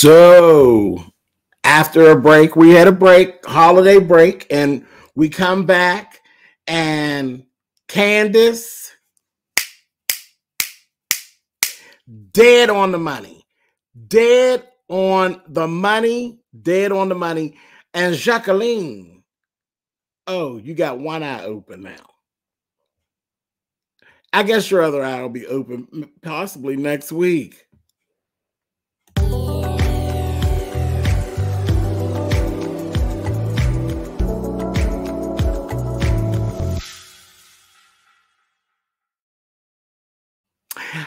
So after a break, we had a break, holiday break, and we come back and Candace, dead on the money, dead on the money, dead on the money. And Jacqueline, oh, you got one eye open now. I guess your other eye will be open possibly next week.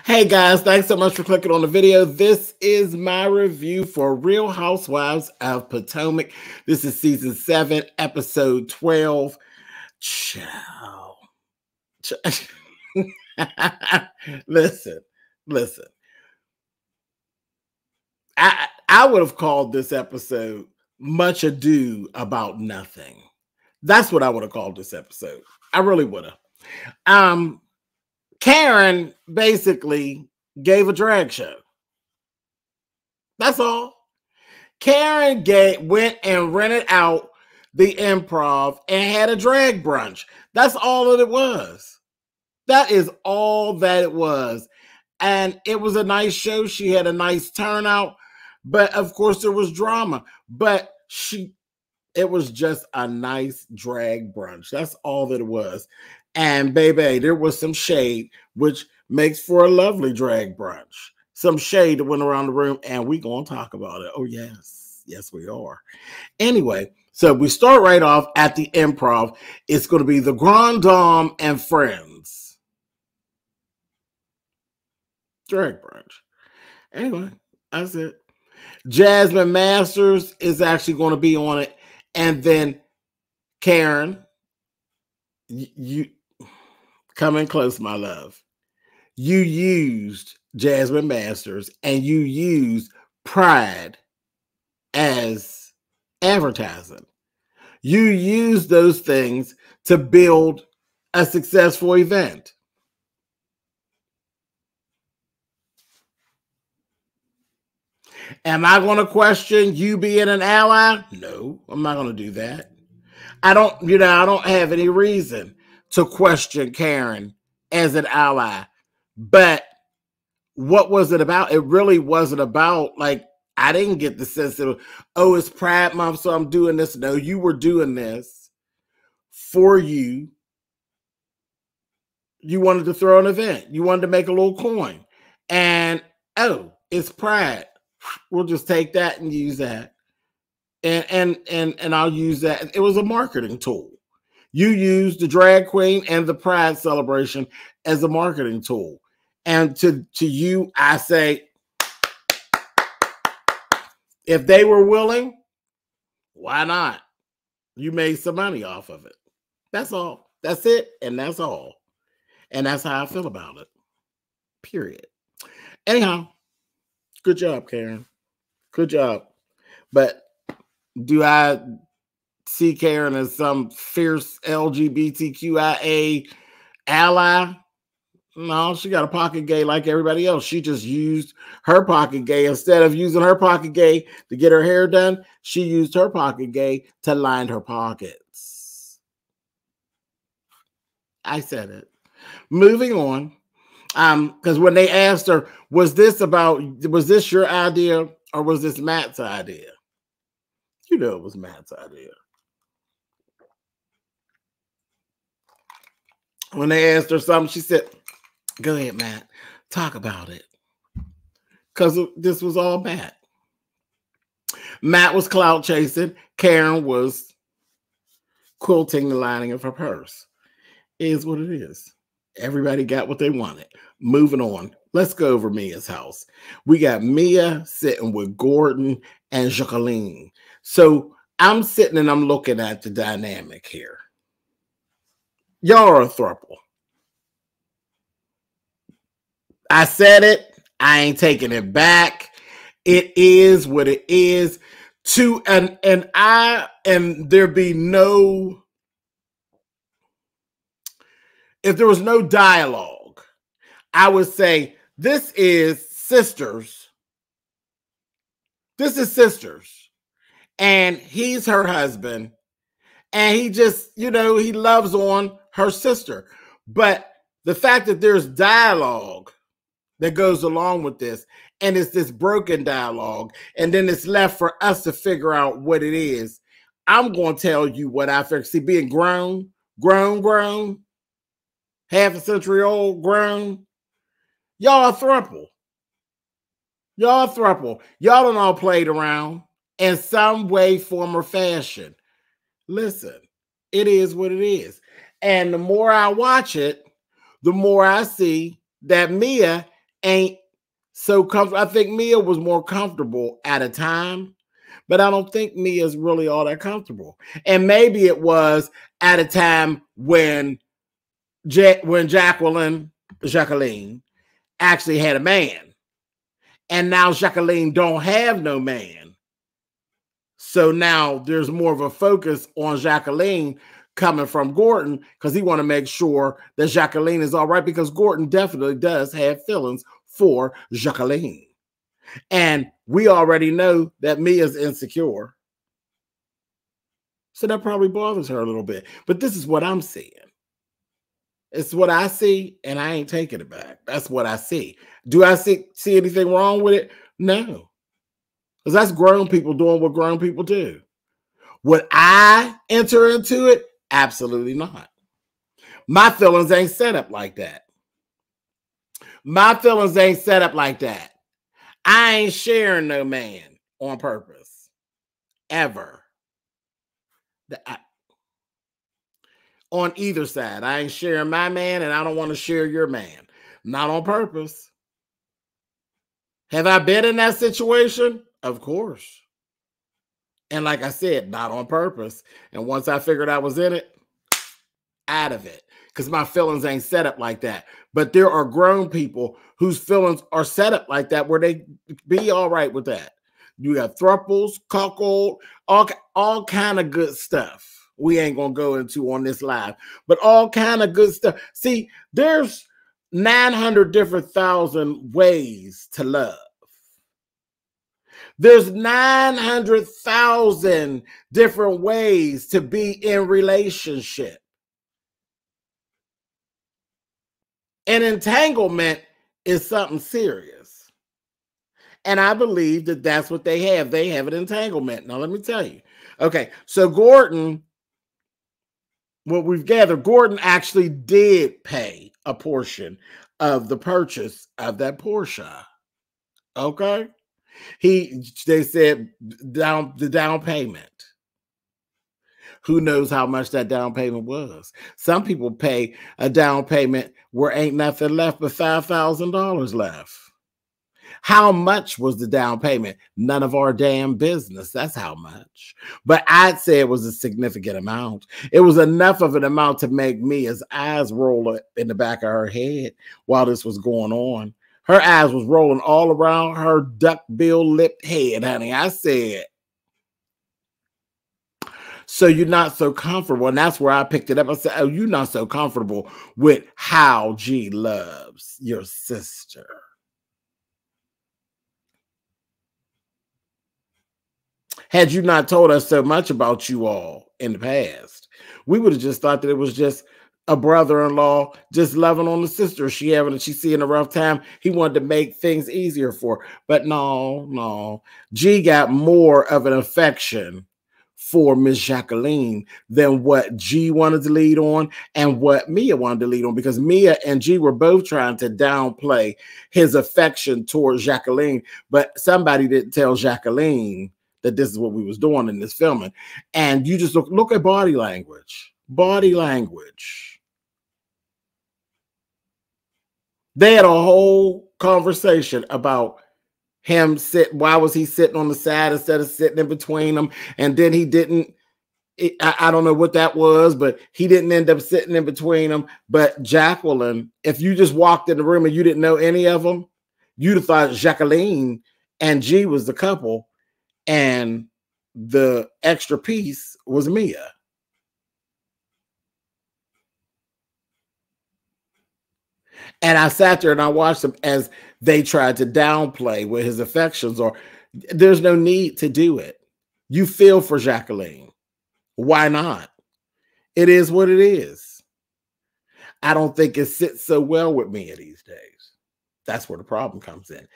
Hey guys, thanks so much for clicking on the video. This is my review for Real Housewives of Potomac. This is season 7, episode 12. Ciao. Listen. I would have called this episode Much Ado About Nothing. That's what I would have called this episode. I really would have. Karen basically gave a drag show. That's all. Karen went and rented out the Improv and had a drag brunch. That's all that it was. That is all that it was. And it was a nice show. She had a nice turnout. But of course there was drama. But it was just a nice drag brunch. That's all that it was. And baby, there was some shade, which makes for a lovely drag brunch. Some shade that went around the room, and we're going to talk about it. Oh, yes. Yes, we are. Anyway, so we start right off at the Improv. It's going to be the Grand Dame and Friends. Drag brunch. Anyway, that's it. Jasmine Masters is actually going to be on it. And then Karen, you come in close, my love. You used Jasmine Masters and you used Pride as advertising. You used those things to build a successful event. Am I going to question you being an ally? No, I'm not going to do that. I don't have any reason to question Karen as an ally. But what was it about? It really wasn't about, like, I didn't get the sense of, oh, it's Pride Month, so I'm doing this. No, you were doing this for you. You wanted to throw an event. You wanted to make a little coin. And, oh, it's Pride. We'll just take that and use that. And I'll use that. It was a marketing tool. You used the drag queen and the Pride celebration as a marketing tool. And to you, I say, if they were willing, why not? You made some money off of it. That's all. That's it. And that's all. And that's how I feel about it. Period. Anyhow, good job, Karen. Good job. But do I see Karen as some fierce LGBTQIA ally? No, she got a pocket gay like everybody else. She just used her pocket gay. Instead of using her pocket gay to get her hair done, she used her pocket gay to line her pockets. I said it. Moving on. Because when they asked her, was this your idea or was this Matt's idea? You know it was Matt's idea. When they asked her something, she said, go ahead, Matt. Talk about it. Because this was all Matt. Matt was clout chasing. Karen was quilting the lining of her purse. It is what it is. Everybody got what they wanted. Moving on. Let's go over Mia's house. We got Mia sitting with Gordon and Jacqueline. So I'm sitting and I'm looking at the dynamic here. Y'all are a throuple. I said it. I ain't taking it back. It is what it is. And there be no, if there was no dialogue, I would say this is sisters This is sisters. And he's her husband. And he just, you know, he loves on her sister. But the fact that there's dialogue that goes along with this, and it's this broken dialogue, and then it's left for us to figure out what it is. I'm going to tell you what I figured. See, being grown, half a century old, grown, y'all a throuple. Y'all done all played around in some way, form, or fashion. Listen, it is what it is. And the more I watch it, the more I see that Mia ain't so comfortable. I think Mia was more comfortable at a time, but I don't think Mia's really all that comfortable. And maybe it was at a time when Jacqueline actually had a man. And now Jacqueline don't have no man. So now there's more of a focus on Jacqueline coming from Gordon because he want to make sure that Jacqueline is all right, because Gordon definitely does have feelings for Jacqueline. And we already know that Mia's insecure. So that probably bothers her a little bit. But this is what I'm seeing. It's what I see, and I ain't taking it back. That's what I see. Do I see anything wrong with it? No. Because that's grown people doing what grown people do. Would I enter into it? Absolutely not. My feelings ain't set up like that. My feelings ain't set up like that. I ain't sharing no man on purpose. Ever. On either side. I ain't sharing my man, and I don't want to share your man. Not on purpose. Have I been in that situation? Of course. And like I said, not on purpose. And once I figured I was in it, out of it. Because my feelings ain't set up like that. But there are grown people whose feelings are set up like that, where they be all right with that. You got thruples, cuckold, all kind of good stuff. We ain't going to go into on this live, but all kind of good stuff. See, there's 900 different thousand ways to love. There's 900,000 different ways to be in relationship. An entanglement is something serious. And I believe that that's what they have. They have an entanglement. Now, let me tell you. Okay, so Gordon, what we've gathered, Gordon actually did pay a portion of the purchase of that Porsche. Okay? They said the down payment. Who knows how much that down payment was? Some people pay a down payment where ain't nothing left but $5,000 left. How much was the down payment? None of our damn business. That's how much. But I'd say it was a significant amount. It was enough of an amount to make Mia's eyes roll in the back of her head while this was going on. Her eyes was rolling all around her duck-bill-lipped head, honey. I said, so you're not so comfortable. And that's where I picked it up. I said, oh, you're not so comfortable with how G loves your sister. Had you not told us so much about you all in the past, we would have just thought that it was just a brother-in-law just loving on the sister. She's seeing a rough time. He wanted to make things easier for her. But no. G got more of an affection for Miss Jacqueline than what G wanted to lead on and what Mia wanted to lead on, because Mia and G were both trying to downplay his affection towards Jacqueline, but somebody didn't tell Jacqueline that this is what we was doing in this filming. And you just look at body language. Body language. They had a whole conversation about him why was he sitting on the side instead of sitting in between them? And then he didn't, I don't know what that was, but he didn't end up sitting in between them. But Jacqueline, if you just walked in the room and you didn't know any of them, you'd have thought Jacqueline and G was the couple, and the extra piece was Mia. And I sat there and I watched them as they tried to downplay what his affections are. There's no need to do it. You feel for Jacqueline. Why not? It is what it is. I don't think it sits so well with Mia these days. That's where the problem comes in.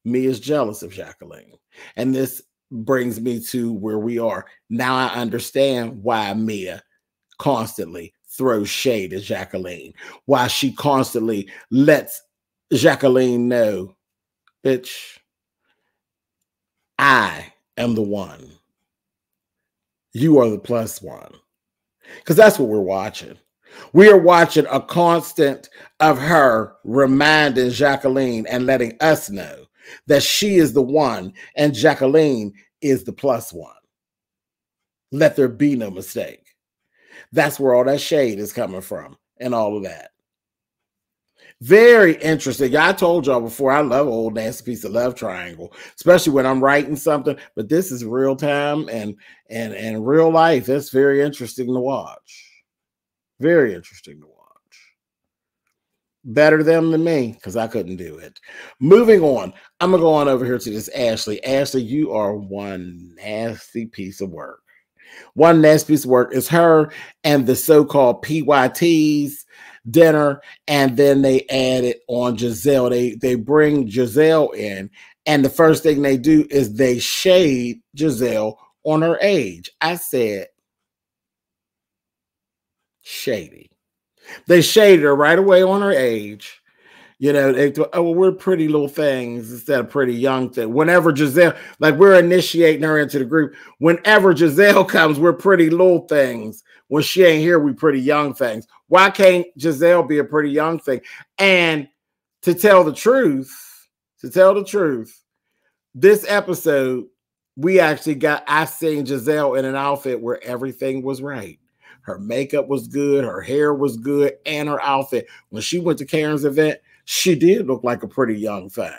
Mia's jealous of Jacqueline. And this brings me to where we are. Now I understand why Mia constantly throws shade at Jacqueline, why she constantly lets Jacqueline know, bitch, I am the one. You are the plus one. Because that's what we're watching. We are watching a constant of her reminding Jacqueline and letting us know that she is the one and Jacqueline is the plus one. Let there be no mistake. That's where all that shade is coming from and all of that. Very interesting. I told y'all before, I love an old nasty piece of love triangle, especially when I'm writing something. But this is real time and real life. It's very interesting to watch. Very interesting to watch. Better them than me, because I couldn't do it. Moving on. I'm going to go on over here to this Ashley. Ashley, you are one nasty piece of work. One nasty piece of work is her and the so-called PYT's dinner, and then they add it on Giselle. They bring Giselle in, and the first thing they do is they shade Giselle on her age. I said, shady. They shaded her right away on her age. You know, they thought, oh, well, we're pretty little things instead of pretty young thing. Whenever Giselle, like we're initiating her into the group. Whenever Giselle comes, we're pretty little things. When she ain't here, we pretty young things. Why can't Giselle be a pretty young thing? And to tell the truth, this episode, we actually I seen Giselle in an outfit where everything was right. Her makeup was good, her hair was good, and her outfit. When she went to Karen's event, she did look like a pretty young thing.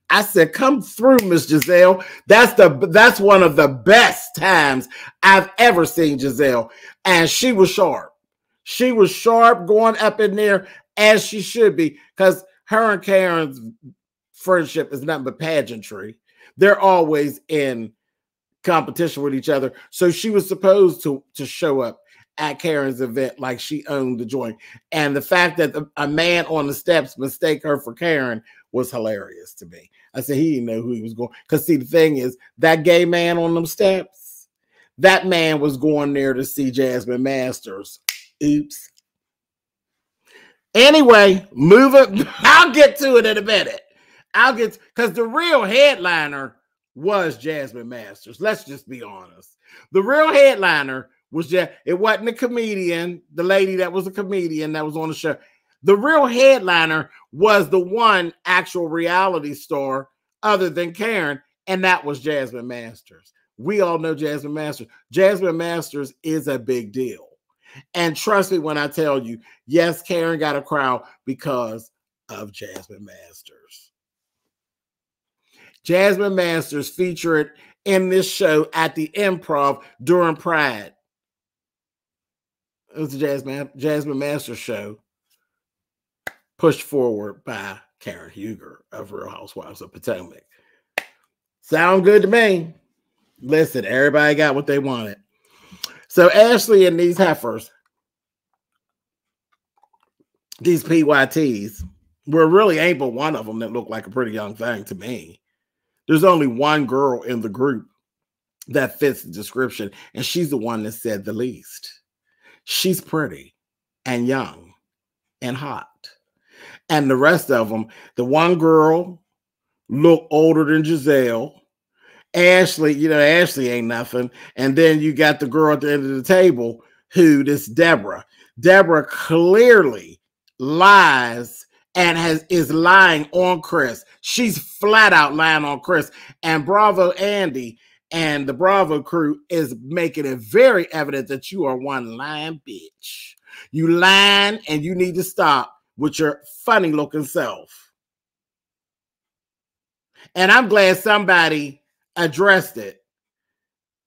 I said, come through, Miss Giselle. That's one of the best times I've ever seen Giselle. And she was sharp. She was sharp going up in there as she should be, because her and Karen's friendship is nothing but pageantry. They're always in competition with each other. So she was supposed to show up at Karen's event like she owned the joint. And the fact that a man on the steps mistake her for Karen was hilarious to me. I said, he didn't know who he was going. Because see, the thing is, that gay man on them steps, that man was going there to see Jasmine Masters. Oops. Anyway, move it. I'll get to it in a minute. Because the real headliner was Jasmine Masters. Let's just be honest. The real headliner was it wasn't a comedian, the lady that was a comedian that was on the show. The real headliner was the one actual reality star other than Karen, and that was Jasmine Masters. We all know Jasmine Masters. Jasmine Masters is a big deal. And trust me when I tell you, yes, Karen got a crowd because of Jasmine Masters. Jasmine Masters featured in this show at the Improv during Pride. It was a Jasmine Masters show pushed forward by Karen Huger of Real Housewives of Potomac. Sound good to me. Listen, everybody got what they wanted. So Ashley and these heifers, these PYTs, were really ain't but one of them that looked like a pretty young thing to me. There's only one girl in the group that fits the description, and she's the one that said the least. She's pretty and young and hot. And the rest of them, the one girl looked older than Giselle. Ashley, Ashley ain't nothing. And then you got the girl at the end of the table who, this Deborah. Deborah clearly lies and is lying on Chris. She's flat out lying on Chris. And Bravo Andy and the Bravo crew is making it very evident that you are one lying bitch. You lying, and you need to stop with your funny looking self. And I'm glad somebody addressed it.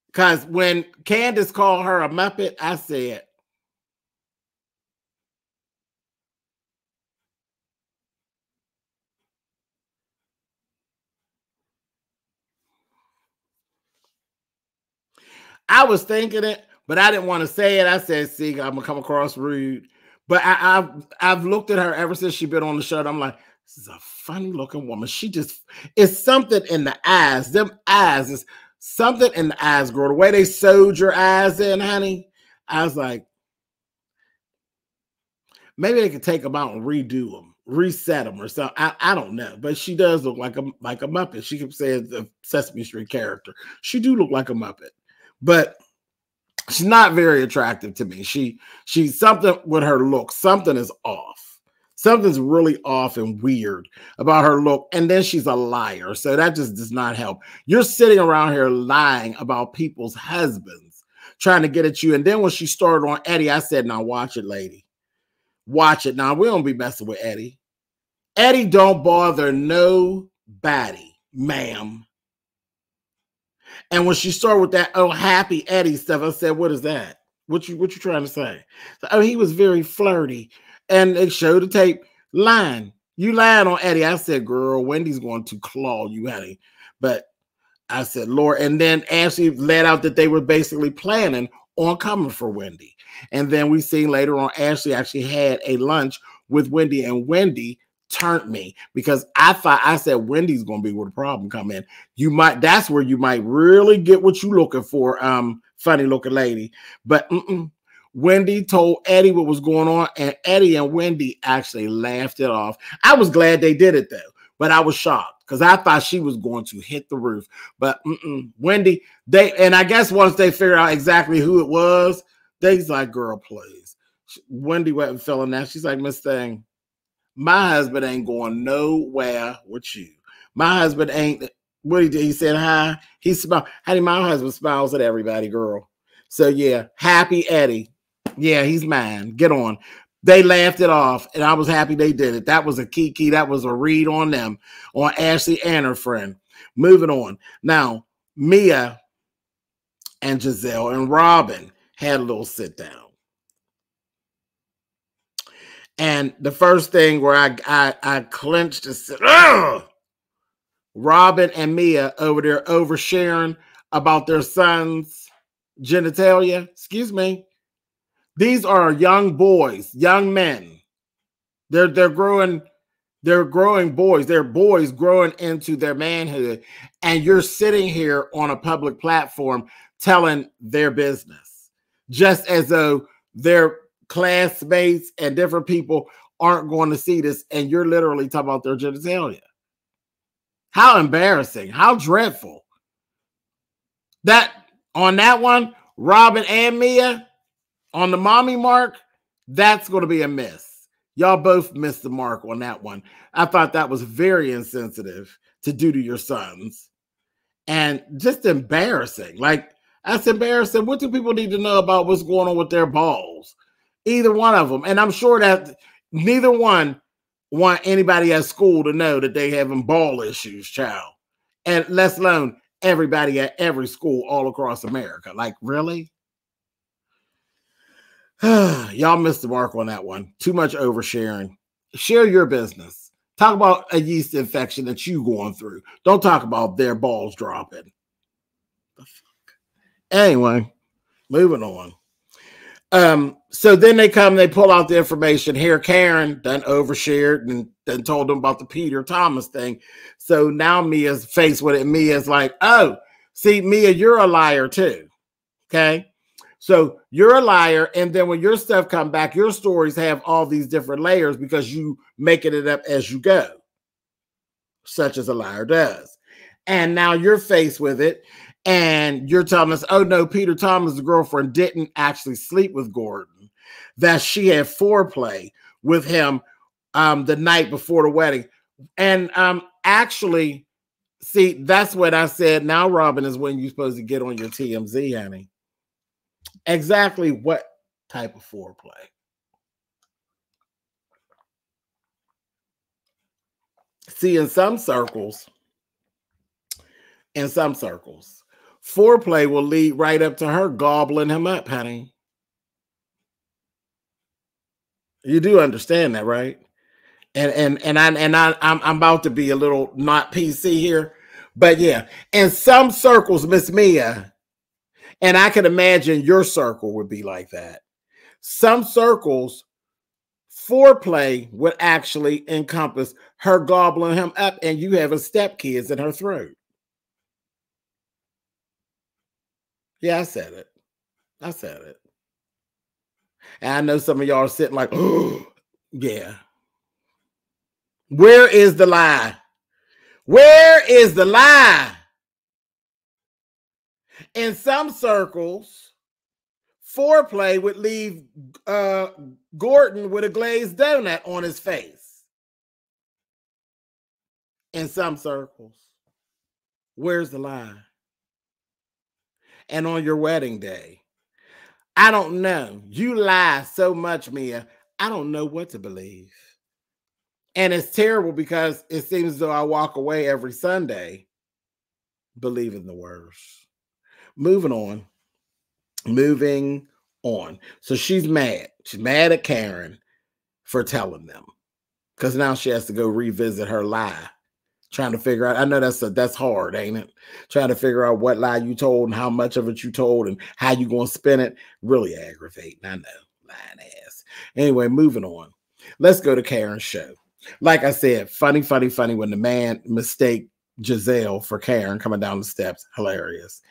Because when Candace called her a Muppet, I said, I was thinking it, but I didn't want to say it. I said, see, I'm gonna come across rude. But I've looked at her ever since she's been on the show. I'm like, this is a funny looking woman. She just, it's something in the eyes. Them eyes is something in the eyes, girl. The way they sewed your eyes in, honey. I was like, maybe they could take them out and redo them, reset them or something. I don't know. But she does look like a Muppet. She keeps saying the Sesame Street character. She do look like a Muppet. But she's not very attractive to me. She's something with her look. Something is off. Something's really off and weird about her look. And then she's a liar. So that just does not help. You're sitting around here lying about people's husbands, trying to get at you. And then when she started on Eddie, I said, now watch it, lady. Watch it. Now, we don't be messing with Eddie. Eddie don't bother nobody, ma'am. And when she started with that, oh, happy Eddie stuff, I said, what is that? What you trying to say? So, oh, he was very flirty. And they showed the tape. Lying. You lying on Eddie. I said, girl, Wendy's going to claw you, honey. But I said, Lord. And then Ashley let out that they were basically planning on coming for Wendy. And then we seen later on, Ashley actually had a lunch with Wendy, and Wendy turned me because I said Wendy's gonna be where the problem come in. That's where you might really get what you looking for, funny looking lady. But Wendy told Eddie what was going on, and Eddie and Wendy actually laughed it off. I was glad they did it though, but I was shocked because I thought she was going to hit the roof. But Wendy, and I guess once they figured out exactly who it was, they's like, girl, please. Wendy wasn't feeling that. She's like, Miss Thing, my husband ain't going nowhere with you. My husband ain't, what he did, he said hi. He smiled. Honey, my husband smiles at everybody, girl. So yeah, happy Eddie. Yeah, he's mine. Get on. They laughed it off, and I was happy they did it. That was a kiki. That was a read on them, on Ashley and her friend. Moving on. Now, Mia and Giselle and Robin had a little sit down. And the first thing where I clenched and said, ugh! Robin and Mia over there oversharing about their son's genitalia. Excuse me. These are young boys, young men. They're growing boys. They're boys growing into their manhood. And you're sitting here on a public platform telling their business, just as though their classmates and different people aren't going to see this, and you're literally talking about their genitalia. How embarrassing. How dreadful. That on that one, Robin and Mia, on the mommy mark, that's going to be a miss. Y'all both missed the mark on that one. I thought that was very insensitive to do to your sons. And just embarrassing. Like, that's embarrassing. What do people need to know about what's going on with their balls? Either one of them. And I'm sure that neither one want anybody at school to know that they having ball issues, child. And let alone everybody at every school all across America. Like, really? Y'all missed the mark on that one. Too much oversharing. Share your business. Talk about a yeast infection that you going through. Don't talk about their balls dropping. The fuck? Anyway, moving on. So then they come, they pull out the information. Here, Karen done overshared and then told them about the Peter Thomas thing. So now Mia's faced with it. Mia's like, oh, see, Mia, you're a liar too. Okay. So you're a liar. And then when your stuff come back, your stories have all these different layers because you making it up as you go, such as a liar does. And now you're faced with it. And you're telling us, oh no, Peter Thomas' girlfriend didn't actually sleep with Gordon, that she had foreplay with him the night before the wedding. And actually, see, that's what I said. Now, Robin, is when you're supposed to get on your TMZ, honey. Exactly what type of foreplay? See, in some circles, foreplay will lead right up to her gobbling him up, honey. You do understand that, right? And I'm about to be a little not PC here, but yeah, in some circles, Miss Mia, And I can imagine your circle would be like that. Some circles, foreplay would actually encompass her gobbling him up and you having stepkids in her throat. Yeah, I said it. I said it. And I know some of y'all are sitting like, oh, yeah. Where is the lie? Where is the lie? In some circles, foreplay would leave Gordon with a glazed donut on his face. In some circles. Where's the lie? And on your wedding day, I don't know. You lie so much, Mia. I don't know what to believe. And it's terrible because it seems as though I walk away every Sunday believing the worst. Moving on. So she's mad. She's mad at Karen for telling them. Because now she has to go revisit her lie. Trying to figure out, I know that's hard, ain't it? Trying to figure out what lie you told and how much of it you told and how you going to spin it. Really aggravating, I know. Lying ass. Anyway, moving on. Let's go to Karen's show. Like I said, funny when the man mistake Giselle for Karen coming down the steps. Hilarious.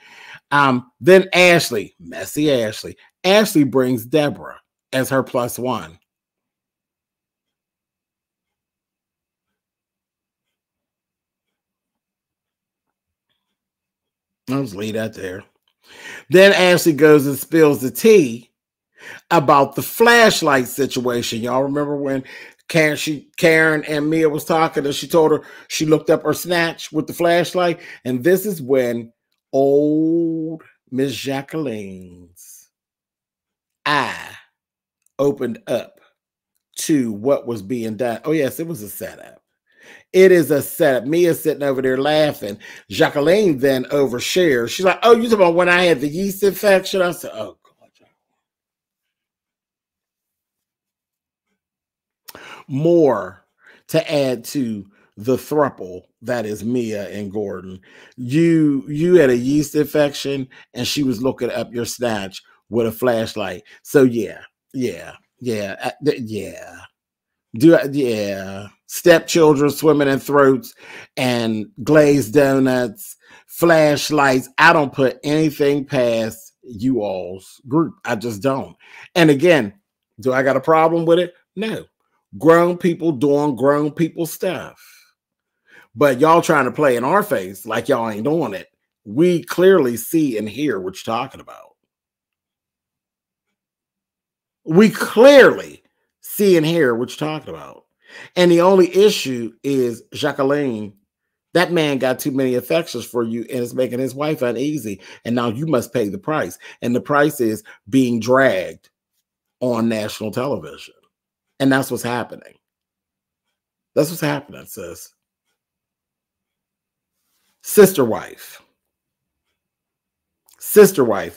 Then Ashley, messy Ashley. Ashley brings Deborah as her +1. I'll just leave that there. Then Ashley goes and spills the tea about the flashlight situation. Y'all remember when Karen and Mia was talking and she told her she looked up her snatch with the flashlight? And this is when old Miss Jacqueline's eye opened up to what was being done. Oh, yes, it was a setup. It is a setup. Mia's sitting over there laughing. Jacqueline then overshares. She's like, oh, you talking about when I had the yeast infection? I said, oh, God. More to add to the throuple that is Mia and Gordon. You had a yeast infection and she was looking up your snatch with a flashlight. So yeah. Stepchildren swimming in throats and glazed donuts, flashlights. I don't put anything past you all's group. I just don't. And again, do I got a problem with it? No. Grown people doing grown people stuff. But y'all trying to play in our face like y'all ain't doing it. We clearly see and hear what you're talking about. We clearly see and hear what you're talking about. And the only issue is, Jacqueline, that man got too many affections for you and it's making his wife uneasy. And now you must pay the price. And the price is being dragged on national television. And that's what's happening. That's what's happening, sis. Sister wife.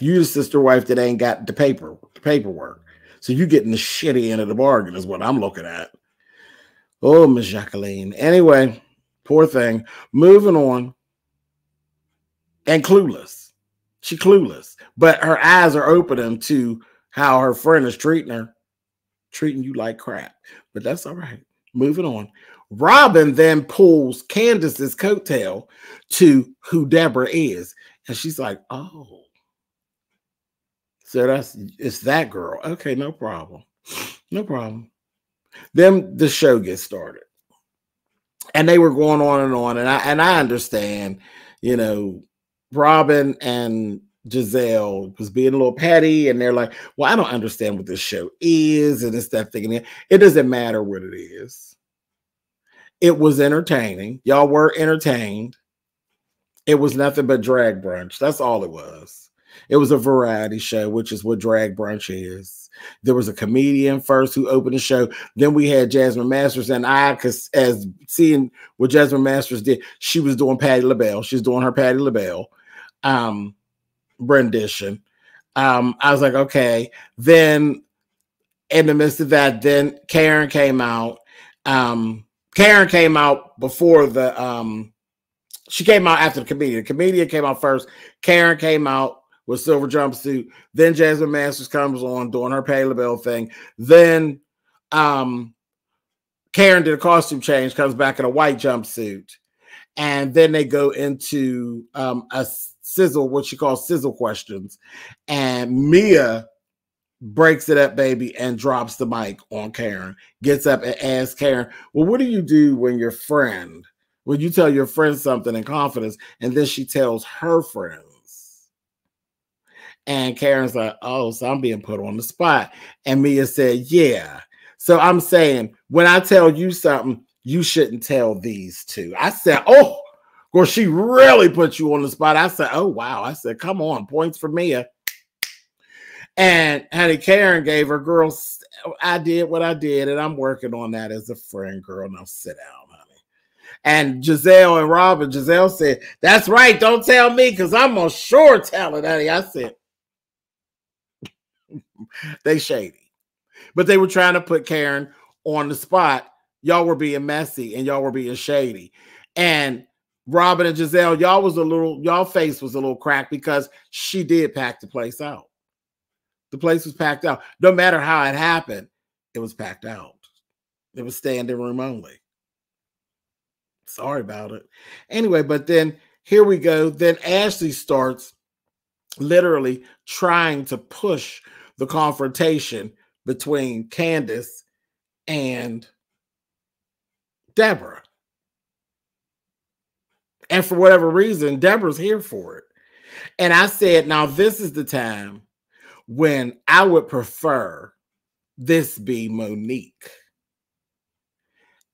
You the sister wife that ain't got the paperwork. So you getting the shitty end of the bargain is what I'm looking at. Oh, Miss Jacqueline. Anyway, poor thing. Moving on. And clueless. She clueless. But her eyes are opening to how her friend is treating her. Treating you like crap. But that's all right. Moving on. Robin then pulls Candace's coattail to who Deborah is. And she's like, oh. So it's that girl. Okay, no problem. No problem. Then the show gets started. And they were going on. And I understand, you know, Robin and Giselle was being a little petty. And they're like, well, I don't understand what this show is. And it's that thing. It doesn't matter what it is. It was entertaining. Y'all were entertained. It was nothing but drag brunch. That's all it was. It was a variety show, which is what drag brunch is. There was a comedian first who opened the show. Then we had Jasmine Masters, and as seeing what Jasmine Masters did, she was doing Patti LaBelle. She's doing her Patti LaBelle rendition. I was like, okay. Then in the midst of that, then Karen came out. Karen came out before the she came out after the comedian. The comedian came out first. Karen came out with silver jumpsuit. Then Jasmine Masters comes on doing her Pay LaBelle thing. Then Karen did a costume change, comes back in a white jumpsuit. And then they go into a sizzle, what she calls sizzle questions. And Mia breaks it up, baby, and drops the mic on Karen. Gets up and asks Karen, well, what do you do when you tell your friend something in confidence, and then she tells her friends? And Karen's like, oh, so I'm being put on the spot. And Mia said, yeah. So I'm saying, when I tell you something, you shouldn't tell these two. I said, oh, of course, she really put you on the spot. I said, oh, wow. I said, come on, points for Mia. And honey, Karen gave her, girl, I did what I did, and I'm working on that as a friend, girl. Now sit down, honey. And Giselle and Robin, Giselle said, that's right, don't tell me, because I'm gonna sure tell it, honey. I said, they shady. But they were trying to put Karen on the spot. Y'all were being messy and y'all were being shady. And Robin and Giselle, y'all face was a little cracked because she did pack the place out. The place was packed out. No matter how it happened, it was packed out. It was standing room only. Sorry about it. Anyway, but then here we go. Then Ashley starts literally trying to push the confrontation between Candace and Deborah. And for whatever reason, Deborah's here for it. And I said, now this is the time when I would prefer this be Monique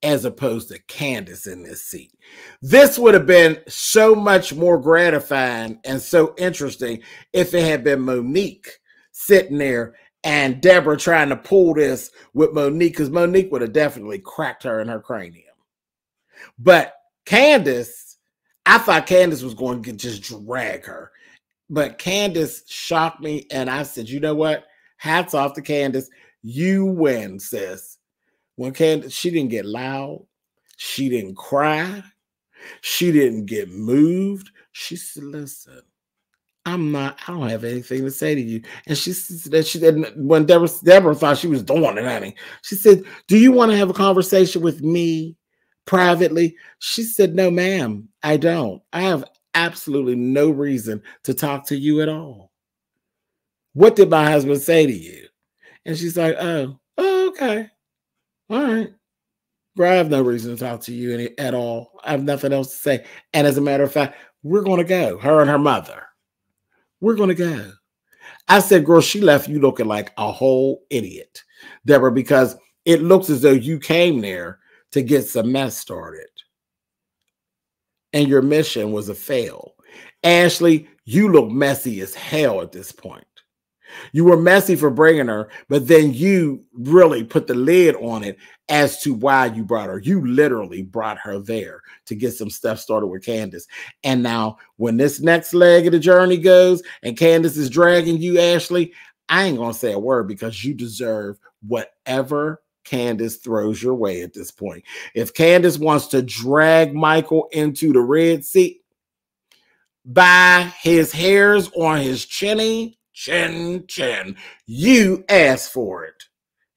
as opposed to Candace in this seat. This would have been so much more gratifying and so interesting if it had been Monique sitting there and Deborah trying to pull this with Monique, because Monique would have definitely cracked her in her cranium. But Candace, I thought Candace was going to just drag her. But Candace shocked me, and I said, you know what? Hats off to Candace. You win, sis. When Candace, she didn't get loud. She didn't cry. She didn't get moved. She said, listen, I don't have anything to say to you. And she said, when Deborah thought she was doing it, honey, she said, do you want to have a conversation with me privately? She said, no, ma'am, I don't. I have absolutely no reason to talk to you at all. What did my husband say to you? And she's like, oh, okay. All right. Girl, I have no reason to talk to you at all. I have nothing else to say. And as a matter of fact, we're going to go. Her and her mother. We're going to go. I said, girl, she left you looking like a whole idiot, Deborah, because it looks as though you came there to get some mess started. And your mission was a fail. Ashley, you look messy as hell at this point. You were messy for bringing her, but then you really put the lid on it as to why you brought her. You literally brought her there to get some stuff started with Candace. And now when this next leg of the journey goes and Candace is dragging you, Ashley, I ain't going to say a word because you deserve whatever Candace throws your way at this point. If Candace wants to drag Michael into the red seat by his hairs on his chin, you asked for it.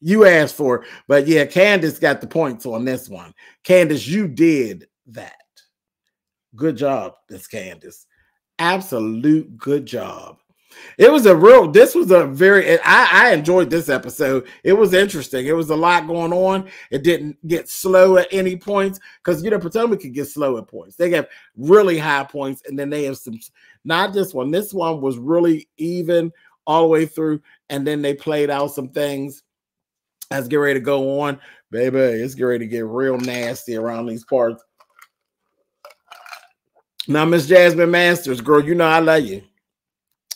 You asked for it. But yeah, Candace got the points on this one. Candace, you did that. Good job, Miss Candace. Absolute good job. It was I enjoyed this episode. It was interesting. It was a lot going on. It didn't get slow at any points because, Potomac can get slow at points. They have really high points, and then they have some, not this one. This one was really even all the way through, and then they played out some things as get ready to go on. Baby, it's getting ready to get real nasty around these parts. Now, Miss Jasmine Masters, girl, I love you.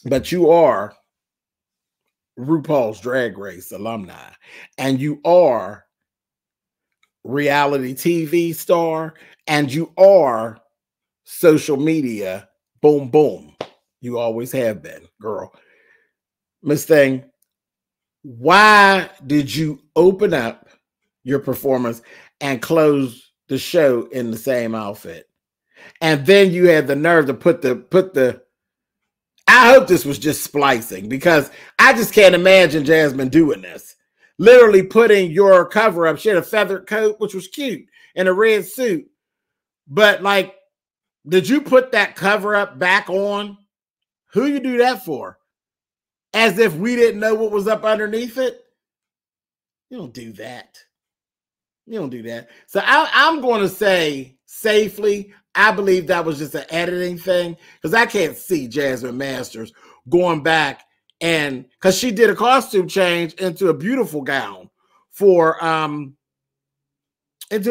But you are RuPaul's Drag Race alumni, and you are reality TV star, and you are social media boom, boom. You always have been, girl. Miss Thing, why did you open up your performance and close the show in the same outfit? And then you had the nerve to put the I hope this was just splicing, because I just can't imagine Jasmine doing this. Literally putting your cover up. She had a feathered coat, which was cute, and a red suit. But like, did you put that cover up back on? Who you do that for? As if we didn't know what was up underneath it? You don't do that. You don't do that. So I'm going to say safely, I believe that was just an editing thing, because I can't see Jasmine Masters going back, and because she did a costume change into a beautiful gown for the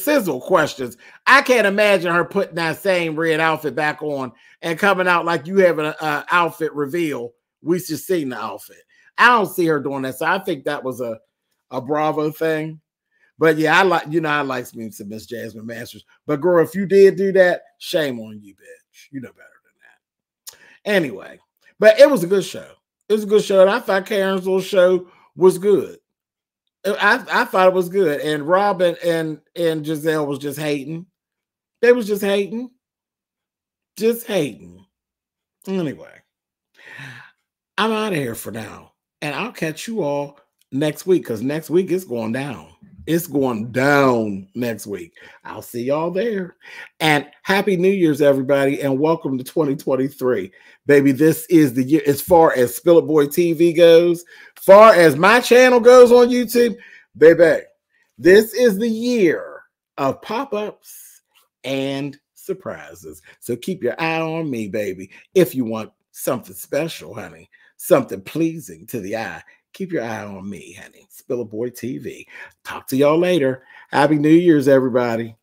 sizzle questions. I can't imagine her putting that same red outfit back on and coming out like you have an outfit reveal. We just seen the outfit. I don't see her doing that. So I think that was a Bravo thing. But yeah, I like me some Miss Jasmine Masters. But girl, if you did do that, shame on you, bitch. You know better than that. Anyway, but it was a good show. It was a good show. And I thought Karen's little show was good. I thought it was good. And Robin and Giselle was just hating. They was just hating. Just hating. Anyway, I'm out of here for now. And I'll catch you all next week, because next week it's going down. It's going down next week. I'll see y'all there. And Happy New Year's, everybody, and welcome to 2023. Baby, this is the year, as far as SpillitBoyTV goes, far as my channel goes on YouTube, baby, this is the year of pop-ups and surprises. So keep your eye on me, baby. If you want something special, honey, something pleasing to the eye, keep your eye on me, honey. SpillitBoyTV. Talk to y'all later. Happy New Year's, everybody.